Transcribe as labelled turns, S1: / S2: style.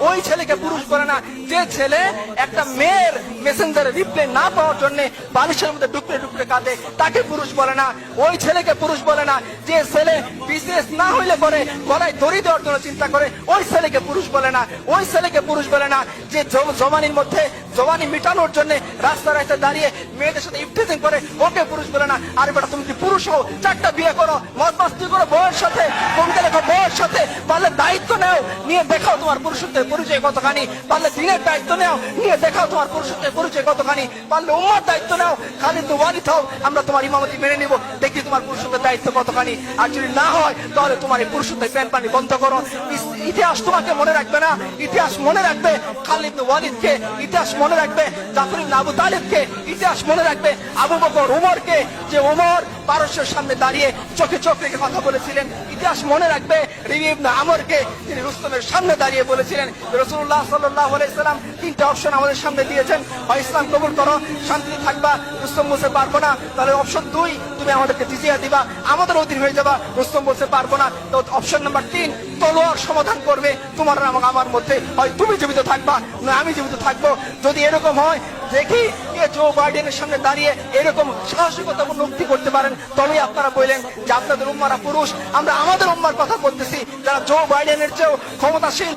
S1: ওই ছেলেকে পুরুষ বলে না। যে ছেলে একটা মেয়ের মেসেঞ্জারে রিপ্লাই না পাওয়ার জন্য বালিশের মধ্যে ডুকরে ডুকরে কাঁদে তাকে পুরুষ বলে না। ওই ছেলেকে পুরুষ বলে না। যে ছেলে বিশেষ না হইলে পরে গলায় দড়ি দেওয়ার জন্য চিন্তা করে ওই ছেলেকে পুরুষ বলে না। ওই ছেলেকে পুরুষ বলে না। যে জওয়ানির মধ্যে জওয়ানি মিটানোর জন্য রাস্তা রাস্তায় দাঁড়িয়ে মেয়েদের সাথে ইফটিজিং করে ওকে পুরুষ বলে না। আরে বেটা তুমি কি পুরুষ হও? 4টা বিয়ে করো, মদ মাস্তি করো বউয়ের সাথে, কবিতা লেখো বউয়ের সাথে, পারলে দায়িত্ব নাও, নিয়ে দেখাও তোমার পুরুষত্বের পরিচয় কতখানি। পারলে দিনের দায়িত্ব নাও, নিয়ে দেখাও তোমার পুরুষত্বের পরিচয় কতখানি। পারলে উম্মার দায়িত্ব নাও, খালি তো ওয়ালিদ হও, আমরা তোমার ইমামতি মেনে নিব, দেখি তোমার পুরুষত্বের দায়িত্ব কতখানি। আর যদি না হয় তাহলে তোমার এই পুরুষত্বের প্যান পানি বন্ধ করো। ইতিহাস তোমাকে মনে রাখবে না, ইতিহাস মনে রাখবে খালিদ ইবনে ওয়ালিদকে, ইতিহাস মনে রাখবে জাফর ইবনে আবু তালিবকে, ইতিহাস মনে রাখবে আবু বকর উমরকে, যে উমর পারস্যের সামনে দাঁড়িয়ে চোখে চোখ রেখে কথা বলেছিলেন। ইতিহাস মনে রাখবে রিবি ইবনে আমরকে, তিনি রুস্তমের সামনে দাঁড়িয়ে বলেছিলেন রাসূলুল্লাহ সাল্লাল্লাহু আলাইহি সাল্লাম 3টা অপশন আমাদের সামনে দিয়েছেন, হয় ইসলাম কবুল করো, শান্তি থাকবা, রুস্তম বলতে পারবো না, তাহলে অপশন 2 তুমি আমাদেরকে জিজিয়া দিবা, আমাদের অধীন হয়ে যাবা। রুস্তম বলতে পারবো না, তো অপশন নাম্বার 3 তলোয়ার সমাধান করবে তোমার এবং আমার মধ্যে, হয় তুমি জীবিত থাকবা না আমি জীবিত থাকবো। যদি এরকম হয় দেখি জো বাইডেনের সামনে দাঁড়িয়ে এরকম সাহসিকতাপূর্ণ উক্তি করতে পারেন, তবেই আপনারা বললেন যে আপনাদের উম্মারা পুরুষ। আমরা আমাদের উম্মার কথা বলতেছি যারা জো বাইডেনের চেয়েও ক্ষমতাশীল।